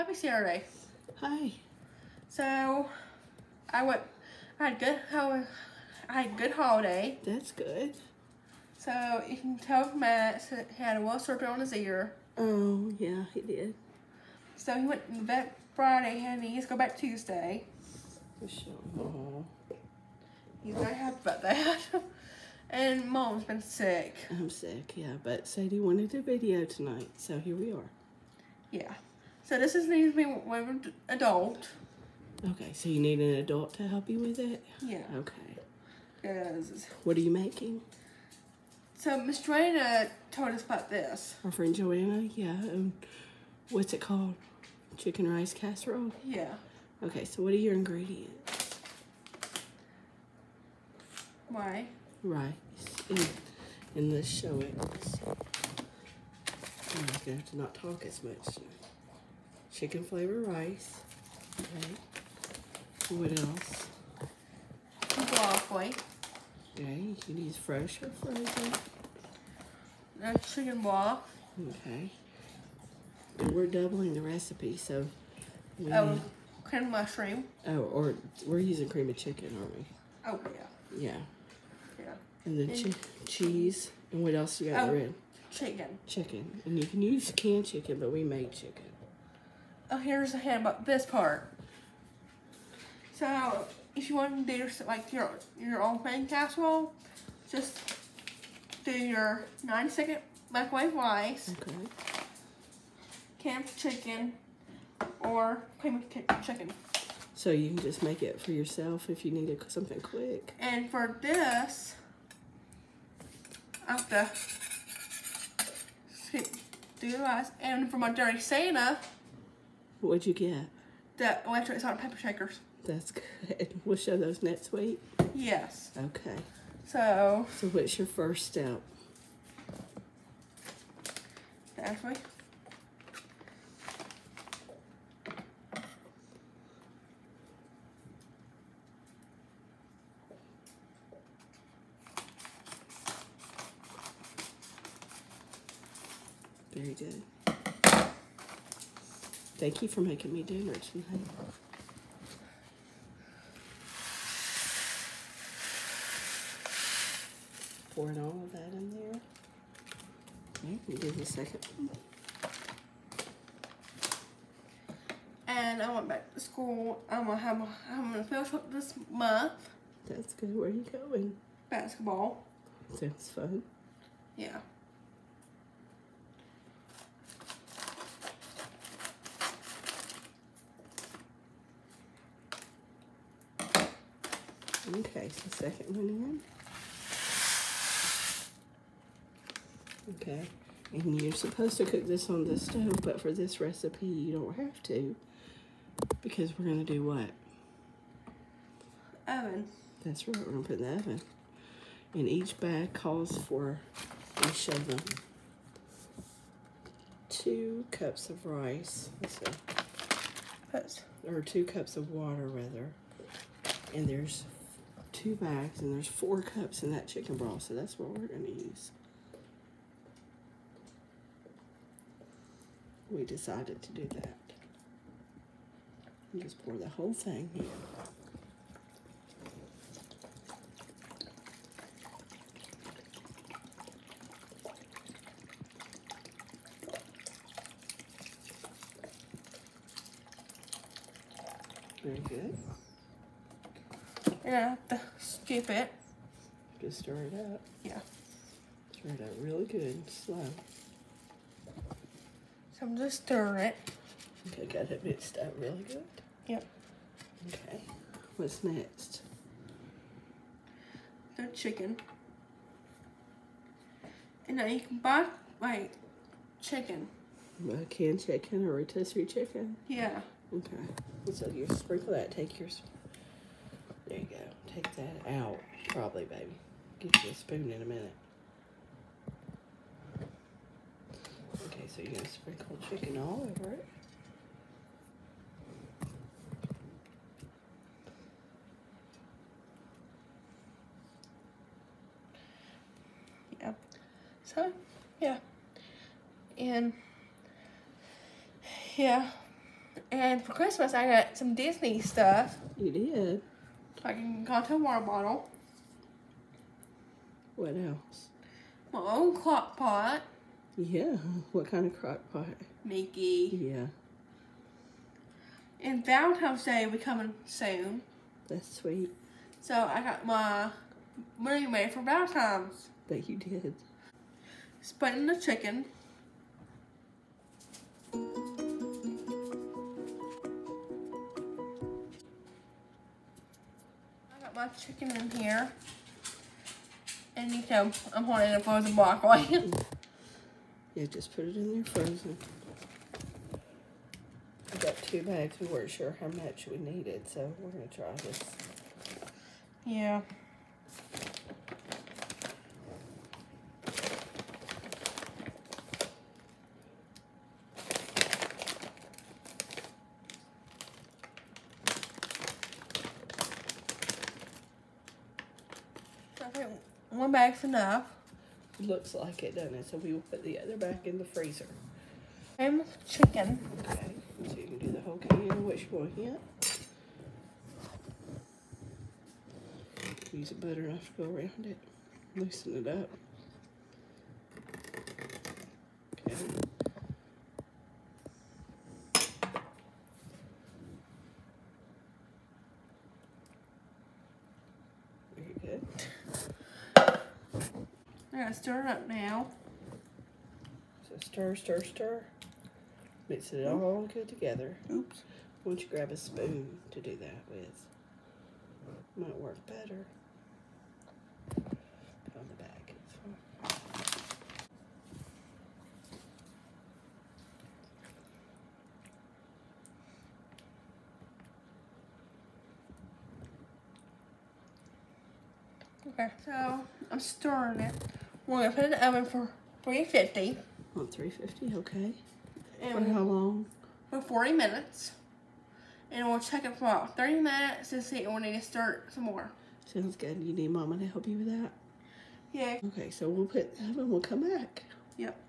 Happy Saturday. Hi. So, I had a good holiday. That's good. So, you can tell Matt had a well serpent on his ear. Oh, yeah, he did. So, he went to the vet Friday and he needs to go back Tuesday. For sure. Oh, He's very happy about that. And Mom's been sick. I'm sick, yeah, but Sadie wanted a video tonight, so here we are. Yeah. So, this needs to be with an adult. Okay, so you need an adult to help you with it? Yeah. Okay. Because, What are you making? so, Miss Joanna told us about this. Our friend Joanna? Yeah. What's it called? Chicken rice casserole? Yeah. Okay, so what are your ingredients? Why? Rice. And let's show it. I'm just going to have to not talk as much tonight. Chicken flavor rice. Okay. What else? Broccoli. Okay, you can use fresh or frozen. Chicken broth. Okay. And we're doubling the recipe, so we Cream of mushroom. or we're using cream of chicken, aren't we? Oh, yeah. Yeah. Yeah. And then cheese. And what else you got red? Chicken. Chicken. And you can use canned chicken, but we made chicken. Oh, here's a hand about this part. So, if you want to do your own pan casserole, just do your 90-second microwave rice, Okay. canned chicken, or cream of chicken. So you can just make it for yourself if you need something quick. And for this, I have to do the rice. And for my dirty Santa, What'd you get? the electric salt and pepper shakers. That's good. We'll show those next week. Yes. Okay. So what's your first step? Ashley. Very good. Thank you for making me dinner tonight. Pouring all of that in there. Okay, we do the second one. And I went back to school. I'm gonna finish up this month. That's good. Where are you going? Basketball. Sounds fun. Yeah. Okay, so second one in. Okay, and you're supposed to cook this on the stove, but for this recipe, you don't have to, because we're gonna do what? Oven. That's right, we're gonna put in the oven. And each bag calls for, let me show them, 2 cups of rice, or 2 cups of water rather, and there's 2 bags, and there's 4 cups in that chicken broth, so that's what we're gonna use. We decided to do that. And just pour the whole thing in. Very good. And I have to skip it. Just stir it up. Yeah. Stir it up really good and slow. So I'm just stirring it. Okay, got it mixed up really good. Yep. Okay. What's next? The chicken. And now you can buy chicken. Canned chicken or rotisserie chicken? Yeah. Okay. So you sprinkle that, take yours. There you go. Take that out, probably, baby. Get you a spoon in a minute. Okay, so you're going to sprinkle chicken all over it. Yeah. So, yeah. And, yeah. And for Christmas, I got some Disney stuff. You did? Like a Encanto water bottle. What else? My own crock pot. Yeah. What kind of crock pot? Mickey. Yeah. And Valentine's Day will be coming soon. That's sweet. So I got my ring made for Valentine's. That you did. Splitting the chicken. I got my chicken in here. And you know, I'm holding a frozen broccoli. Yeah, just put it in there frozen. We got 2 bags. We weren't sure how much we needed, so we're going to try this. Yeah. I think 1 bag's enough. Looks like it, doesn't it? So we will put the other back in the freezer. And chicken. Okay, so you can do the whole can. Which one yet? Use a butter knife to go around it. Loosen it up. Okay. Very good. I gotta stir it up now. So stir, stir, stir. Mix it all good together. Oops. Why don't you grab a spoon to do that with? Might work better. Put on the back. It's fine. Okay, so I'm stirring it. We're gonna put it in the oven for 350. On 350, okay. For And how long? for 40 minutes. And we'll check it for about 30 minutes to see if we need to stir it some more. Sounds good. You need Mama to help you with that? Yeah. Okay, so we'll put it in the oven. We'll come back. Yep.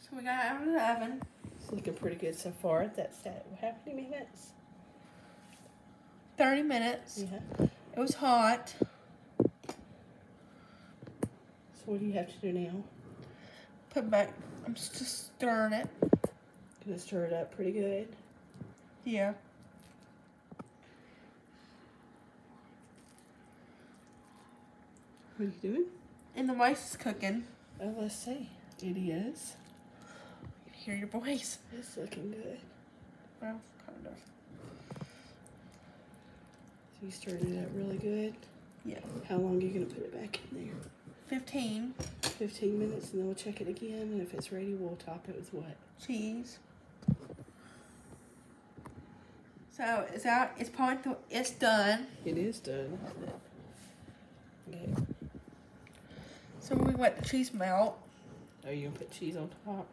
So we got it out of the oven. It's looking pretty good so far. That's at how many minutes? 30 minutes. Yeah. It was hot. So what do you have to do now? Put it back. I'm just stirring it. Gonna stir it up pretty good. Yeah. What are you doing? And the rice is cooking. Oh, let's see. It is. You can hear your voice. It's looking good. Well, kind of. So you stirred it up really good. Yeah. How long are you gonna put it back in there? 15. 15 minutes, and then we'll check it again. And if it's ready, we'll top it with what? Cheese. So it's out. It's probably it's done. It is done. Okay. So we let the cheese melt. Are you gonna put cheese on top?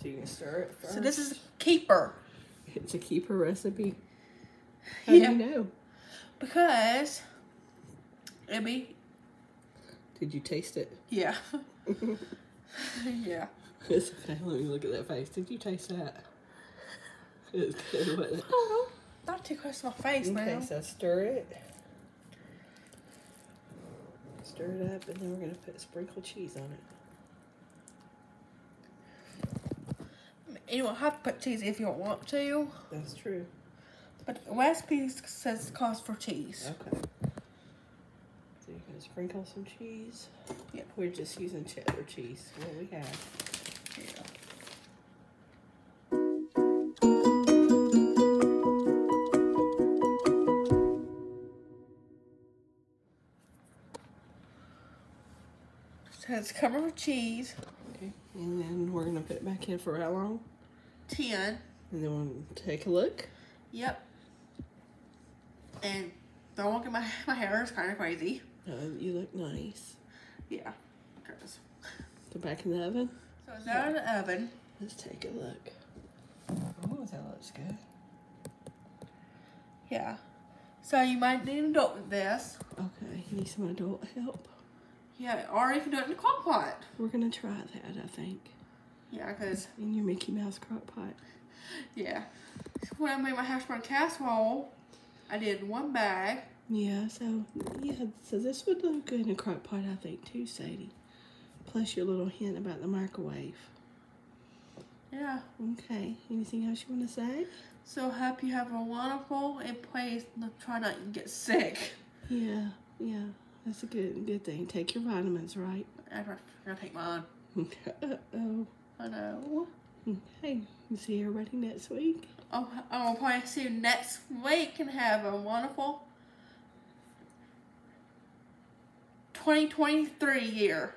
So you can stir it first. So this is a keeper. It's a keeper recipe. How Yeah. do you know? Because it'd be Did you taste it? yeah. Yeah. It's okay. Let me look at that face. Did you taste that? It's good, wasn't it? Oh, not too close to my face, Okay, man. so stir it. Stir it up, and then we're gonna put sprinkled cheese on it. You don't have to put cheese if you don't want to, That's true. but the recipe says cost for cheese. Okay. So you're gonna sprinkle some cheese. Yeah. We're just using cheddar cheese. What we have. Yeah. So it's covered with cheese. Okay. And then we're gonna put it back in for how long? 10. And then we'll take a look. Yep. And don't look at my hair is kind of crazy. You look nice. Yeah. Because So back in the oven. so it's out of the oven. Let's take a look. Oh, that looks good. Yeah. So you might need an adult with this. Okay, you need some adult help. Yeah, or you can do it in the crock pot. We're gonna try that, I think. Yeah, because In your Mickey Mouse crock pot. Yeah. When I made my hash brown casserole, I did 1 bag. Yeah, so this would look good in a crock pot, I think, too, Sadie. Plus your little hint about the microwave. Yeah. Okay. Anything else you want to say? So hope you have a wonderful and please try not to get sick. Yeah. That's a good thing. Take your vitamins, right? I'm gonna take mine. Uh-oh. I know. Okay. See everybody next week. Oh, I'll probably see you next week and have a wonderful 2023 year.